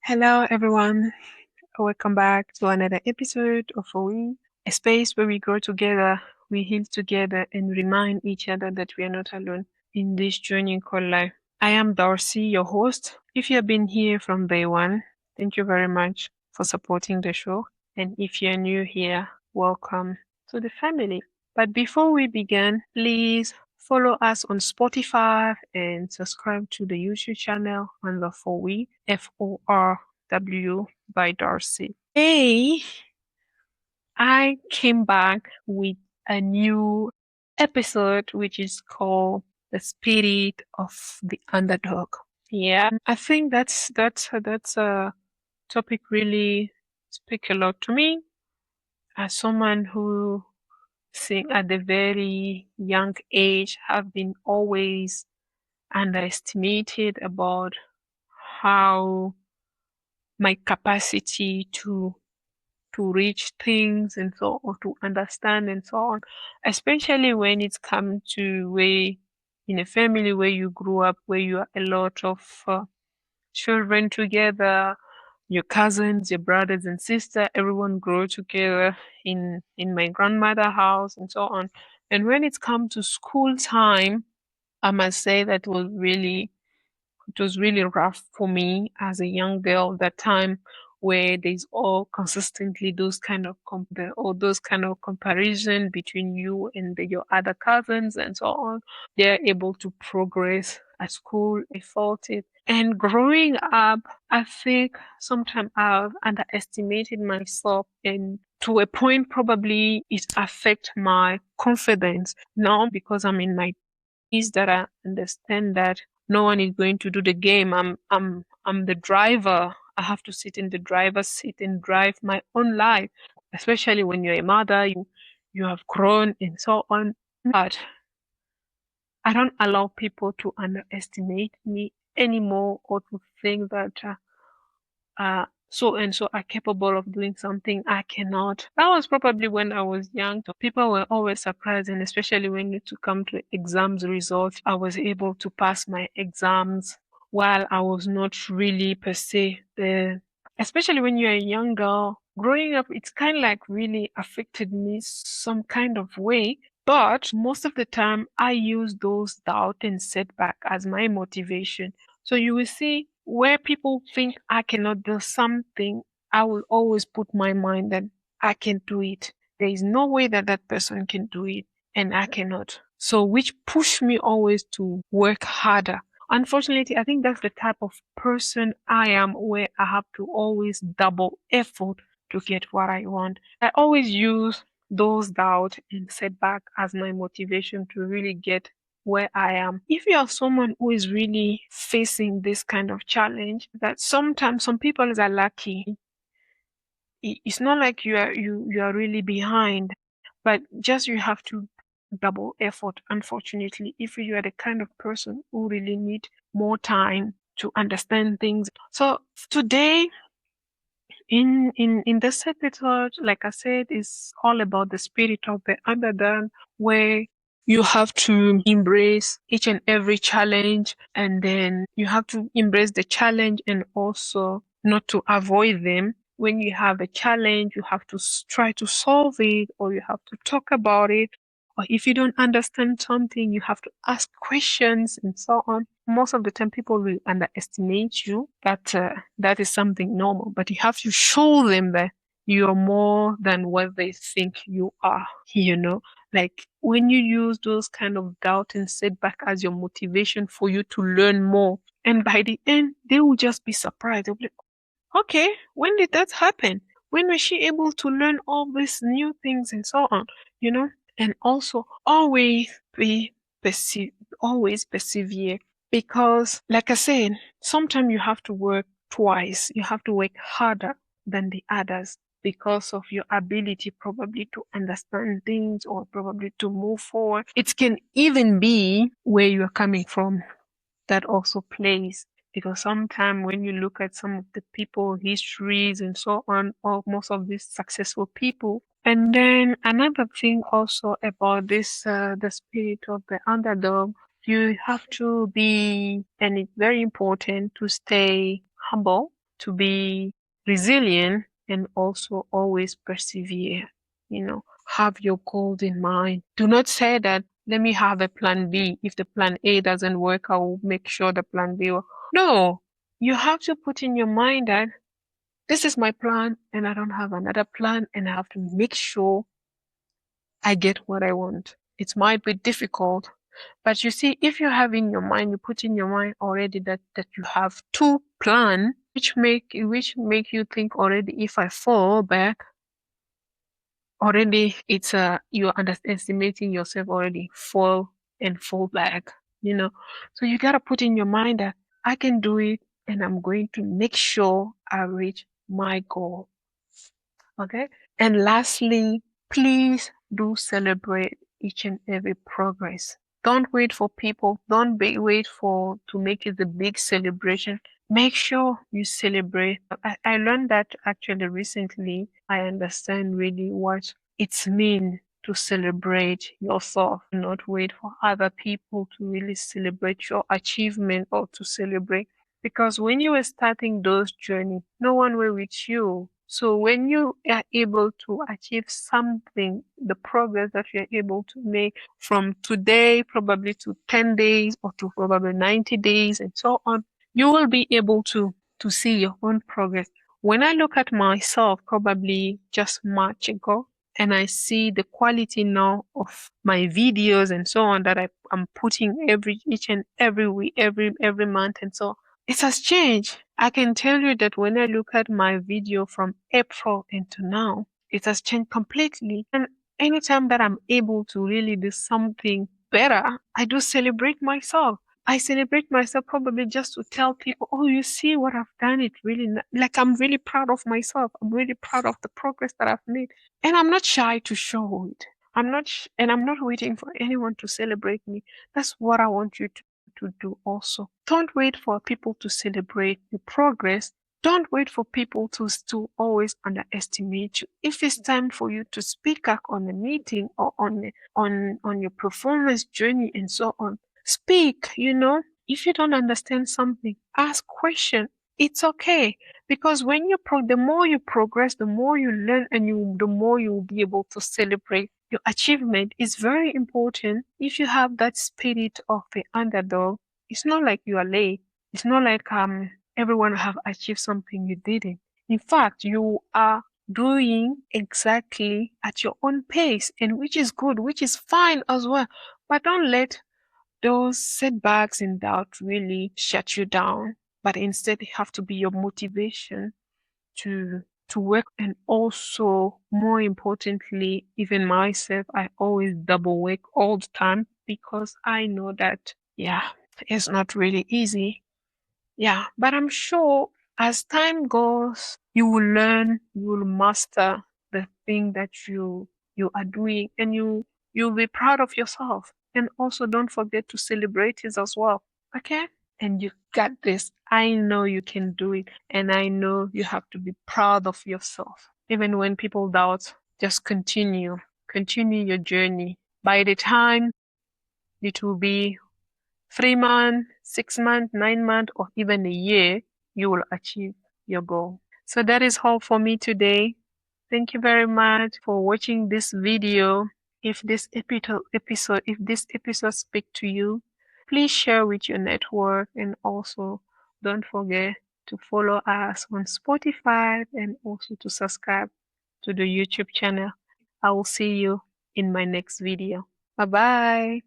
Hello, everyone. Welcome back to another episode of We, a space where we grow together, we heal together, and remind each other that we are not alone in this journey called life. I am Darcy, your host. If you have been here from day one, thank you very much for supporting the show. And if you're new here, welcome to the family. But before we begin, please follow us on Spotify and subscribe to the YouTube channel on the For We, FORW by Darcy. Hey, I came back with a new episode which is called The Spirit of the Underdog. Yeah, I think that's a topic really speak a lot to me as someone who think at the very young age have been always underestimated about how my capacity to reach things and so on, to understand and so on, especially when it's come to where in a family where you grew up, where you are a lot of children together, your cousins, your brothers and sister, everyone grow together in my grandmother house and so on. And when it's come to school time, I must say that it was really rough for me as a young girl that time where there's all consistently those kind of or those kind of comparison between you and your other cousins and so on. They're able to progress at school. I felt it. And growing up, I think sometimes I've underestimated myself and to a point probably it affect my confidence now because I'm in my is that I understand that no one is going to do the game. I'm the driver. I have to sit in the driver's seat and drive my own life. Especially when you're a mother, you have grown and so on. But I don't allow people to underestimate me anymore or to think that so and so are capable of doing something I cannot. That was probably when I was young. So people were always surprised, and especially when it to come to exams results, I was able to pass my exams while I was not really per se the. Especially when you're a young girl, growing up, it's kind of like really affected me some kind of way. But most of the time, I use those doubt and setback as my motivation. So you will see where people think I cannot do something, I will always put my mind that I can do it. There is no way that that person can do it and I cannot. So which push me always to work harder. Unfortunately, I think that's the type of person I am where I have to always double effort to get what I want. I always use those doubt and setback as my motivation to really get where I am. If you are someone who is really facing this kind of challenge, that sometimes some people are lucky. It's not like you are really behind, but just you have to double effort. Unfortunately, if you are the kind of person who really need more time to understand things. So today in this episode, like I said, is all about the spirit of the underdog, where you have to embrace each and every challenge, and then you have to embrace the challenge and also not to avoid them. When you have a challenge, you have to try to solve it, or you have to talk about it, or if you don't understand something, you have to ask questions and so on. Most of the time, people will underestimate you. That is something normal, but you have to show them that you're more than what they think you are. Like when you use those kind of doubt and setback as your motivation for you to learn more, and by the end, they will just be surprised. They'll be like, okay, when did that happen? When was she able to learn all these new things and so on? You know, and also perse- always persevere because, like I said, sometimes you have to work twice. You have to work harder than the others because of your ability probably to understand things or probably to move forward. It can even be where you are coming from that also plays because sometimes when you look at some of the people histories and so on, or most of these successful people, and then another thing also about this the spirit of the underdog, you have to be, and it's very important to stay humble. to be resilient and also always persevere. Have your goals in mind. Do not say that, let me have a plan B. If the plan A doesn't work, I will make sure the plan B will. No, you have to put in your mind that this is my plan and I don't have another plan and I have to make sure I get what I want. It might be difficult, but you see, if you have in your mind, you put in your mind already that you have two plan, which make you think already, if I fall back, already you're underestimating yourself already, fall back, you know. So you gotta put in your mind that I can do it and I'm going to make sure I reach my goal. Okay. And lastly, please do celebrate each and every progress. Don't wait for people. Wait for to make it a big celebration. Make sure you celebrate. I learned that actually recently. I understand really what it's mean to celebrate yourself, not wait for other people to really celebrate your achievement or to celebrate. Because when you were starting those journey, no one were with you. So when you are able to achieve something, the progress that you're able to make from today, probably to 10 days or to probably 90 days and so on, you will be able to see your own progress. When I look at myself, probably just March ago, and I see the quality now of my videos and so on that I'm putting each and every week, every month and so on, it has changed. I can tell you that when I look at my video from April into now, it has changed completely. And anytime that I'm able to really do something better, I do celebrate myself. I celebrate myself probably just to tell people, oh, you see what I've done. It really, like, I'm really proud of myself. I'm really proud of the progress that I've made. And I'm not shy to show it. And I'm not waiting for anyone to celebrate me. That's what I want you to do also. Don't wait for people to celebrate your progress. Don't wait for people to always underestimate you. If it's time for you to speak up on a meeting or on your performance journey and so on, speak. If you don't understand something, ask question. It's okay, because when the more you progress, the more you learn, and the more you will be able to celebrate your achievement. Is very important. If you have that spirit of the underdog, it's not like you are late. It's not like everyone have achieved something you didn't. In fact, you are doing exactly at your own pace, and which is good, which is fine as well. But don't let those setbacks and doubt really shut you down, but instead they have to be your motivation to to work. And also, more importantly, even myself, I always double work all the time, because I know that, yeah, it's not really easy. Yeah, but I'm sure as time goes, you will learn, you will master the thing that you are doing, and you'll be proud of yourself. And also, don't forget to celebrate it as well. Okay? And you got this. I know you can do it, and I know you have to be proud of yourself. Even when people doubt, just continue your journey. By the time it will be 3 months, 6 months, 9 months, or even a year, you will achieve your goal. So that is all for me today. Thank you very much for watching this video. If this episode speak to you, please share with your network, and also don't forget to follow us on Spotify and also to subscribe to the YouTube channel. I will see you in my next video. Bye bye.